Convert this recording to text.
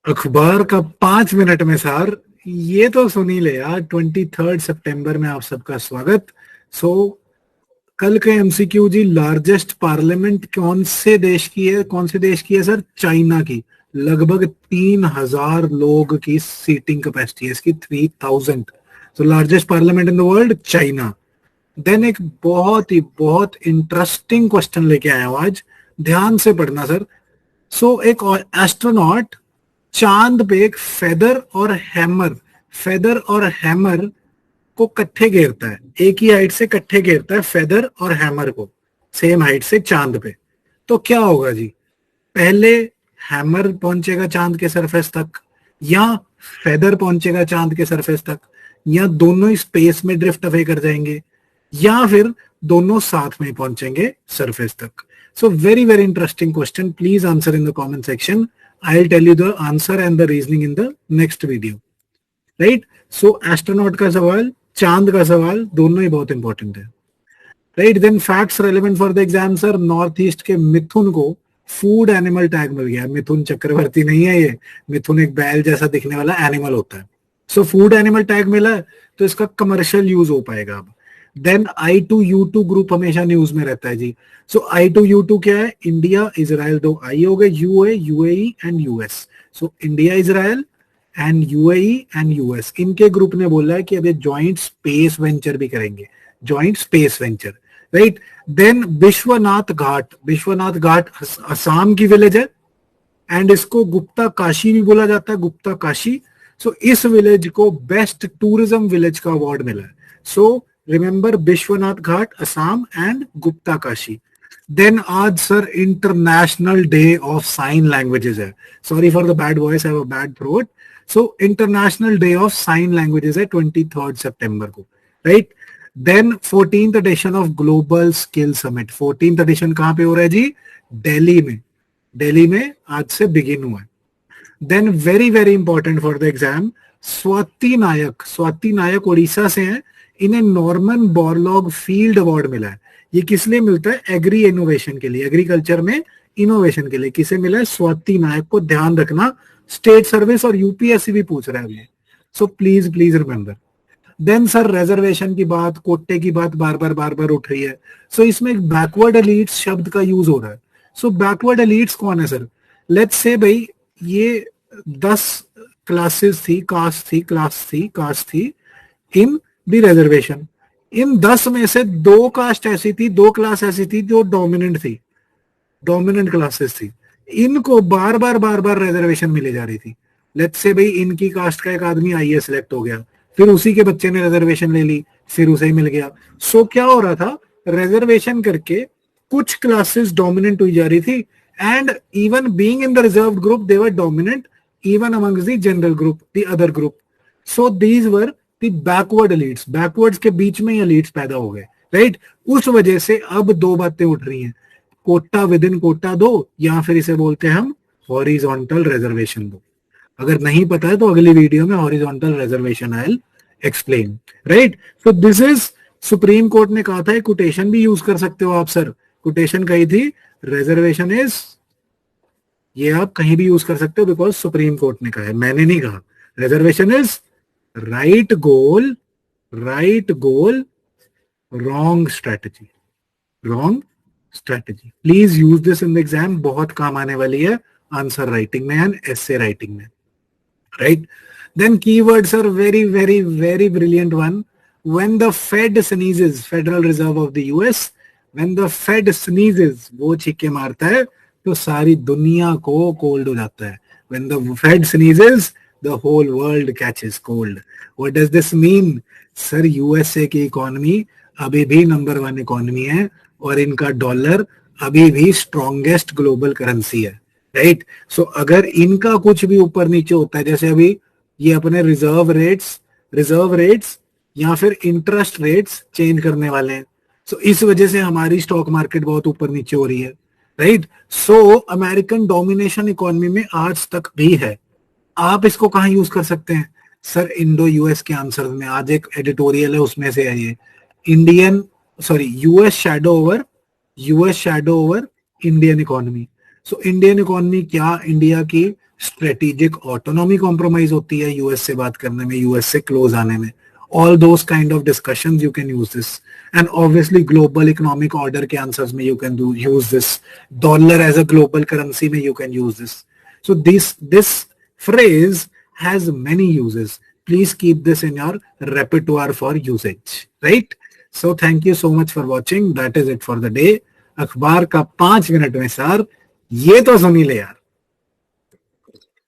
अखबार का 5 मिनट में सर, ये तो सुन ही ले यार। 23 सितंबर में आप सबका स्वागत। सो कल के एमसीक्यू जी, लार्जेस्ट पार्लियामेंट कौन से देश की है सर? चाइना की। लगभग 3,000 लोग की सीटिंग कैपेसिटी है इसकी, 3,000। So largest parliament in the world, China. Then एक बहुत इंटरेस्टिंग क्वेश्चन लेके आया हूं आज, ध्यान से पढ़ना सर। सो एक एस्ट्रोनॉट चांद पे एक फेदर और हैमर को कट्ठे घेरता है, एक ही हाइट से कट्ठे घेरता है फेदर और हैमर को, सेम हाइट से चांद पे। तो क्या होगा जी? पहले हैमर पहुंचेगा चांद के सरफेस तक, या फेदर पहुंचेगा चांद के सरफेस तक, या दोनों ही स्पेस में ड्रिफ्ट अवे कर जाएंगे, या फिर दोनों साथ में पहुंचेंगे सरफेस तक। So very very interesting question, please answer in the comment section. I will tell you the answer and the reasoning in the next video. Right. So astronaut का सवाल, चांद का सवाल, दोनों ही बहुत इंपॉर्टेंट है। Right. Then facts relevant for the exam sir. North east के मिथुन को फूड एनिमल टैग मिल गया। मिथुन चक्रवर्ती नहीं है ये, मिथुन एक बैल जैसा दिखने वाला एनिमल होता है। सो फूड एनिमल टैग मिला है, तो इसका कमर्शियल यूज हो पाएगा अब। देन I2U2 ग्रुप हमेशा न्यूज में रहता है जी। सो I2U2 क्या है? इंडिया इजराइल, दो आई हो गए, UAE and US. So India Israel and UAE and US, इनके ग्रुप ने बोला है कि अब ये ज्वाइंट स्पेस वेंचर भी करेंगे, joint space venture. Right. Then Vishwanath Ghat Assam की विलेज है, एंड इसको गुप्ता काशी भी बोला जाता है, गुप्ता काशी। सो इस विलेज को बेस्ट टूरिज्म विलेज का अवार्ड मिला है। So remember, Vishwanath Ghat, Assam and Gupta Kashi. Then आज sir international day of sign languages है। Sorry for the bad voice, I have a bad throat. So international day of sign languages है 23 सितंबर को। Right. Then 14th edition of global skill summit. 14th edition कहां पे हो रहा है जी? दिल्ली में। दिल्ली में आज से बिगिन हुआ है। Then very very important for the exam, Swati Nayak Orissa से हैं। इन्हें नॉर्मन बोरलॉग फील्ड अवार्ड मिला है। ये किस लिए मिलता है? एग्री इनोवेशन के लिए, एग्रीकल्चर में इनोवेशन के लिए। किसे मिला है? स्वाति नायक को। ध्यान रखना, स्टेट सर्विस और यूपीएससी भी पूछ रहा है अभी। So please please remember. Then sir reservation की बात, कोटे की बात बार बार उठ रही है। सो इसमें एक बैकवर्ड एलीट्स शब्द का यूज हो रहा है। सो बैकवर्ड एलीट्स कौन है सर? लेट्स से भाई ये 10 क्लासेस थी, कास्ट थी इन द रिजर्वेशन। इन 10 में से 2 कास्ट ऐसी थी, 2 क्लास ऐसी थी जो डोमिनेंट थी, डोमिनेंट क्लासेस थी। इनको बार बार रिजर्वेशन मिले जा रही थी। लेट्स से भाई इनकी कास्ट का एक आदमी आईए सिलेक्ट हो गया, फिर उसी के बच्चे ने रिजर्वेशन ले ली, फिर उसे ही मिल गया। सो क्या हो रहा था? रिजर्वेशन करके कुछ क्लासेस डोमिनेंट हुई जा रही थी, and even being in the reserved group they were dominant even amongst the general group, the other group. So these were the backward elites. Backwards के बीच में एलीट्स पैदा हो गए। राइट। उस वजह से अब 2 बातें उठ रही हैं, कोटा विद इन कोटा दो, या फिर इसे बोलते हैं हम हॉरिजॉन्टल रिजर्वेशन दो। अगर नहीं पता है तो अगली वीडियो में horizontal reservation I will explain. Right. So this is, supreme court ने कहा था, कोटेशन भी यूज कर सकते हो आप सर। कोटेशन कही थी, रिजर्वेशन इज, ये आप कहीं भी यूज कर सकते हो बिकॉज सुप्रीम कोर्ट ने कहा है, मैंने नहीं कहा। Reservation is right goal wrong strategy, wrong strategy. Please use this in the exam, बहुत काम आने वाली है आंसर राइटिंग में एंड एसे राइटिंग में। Right. Then keywords are very very very brilliant one. When the fade sneezes, federal reserve of the US, when the fade sneezes, वो छींके मारता है तो सारी दुनिया को कोल्ड हो जाता है। When the fade sneezes the whole world catches cold. What does this mean? Sir USA की इकोनॉमी अभी भी नंबर 1 इकोनॉमी है, और इनका डॉलर अभी भी स्ट्रॉन्गेस्ट ग्लोबल करेंसी है। राइट। सो अगर इनका कुछ भी ऊपर नीचे होता है, जैसे अभी ये अपने रिजर्व रेट्स या फिर इंटरेस्ट रेट्स चेंज करने वाले हैं, सो इस वजह से हमारी स्टॉक मार्केट बहुत ऊपर नीचे हो रही है। राइट। सो अमेरिकन डोमिनेशन इकोनॉमी में आज तक भी है। आप इसको कहां यूज कर सकते हैं सर? इंडो यूएस के आंसर में आज एक एडिटोरियल है, उसमें से है ये, US shadow over Indian economy. So Indian economy क्या? इंडिया की स्ट्रेटेजिक ऑटोनॉमी कॉम्प्रोमाइज होती है यूएस से बात करने में, यूएस से क्लोज आने में, all those kind of discussions you can use this. And obviously global economic order के answers में you can use this. Dollar as a global currency में you can use this. So this phrase has many uses. Please keep this in your repertoire for usage, right? So thank you so much for watching. That is it for the day. अखबार का 5 minute में sir ये तो सुनी ले यार.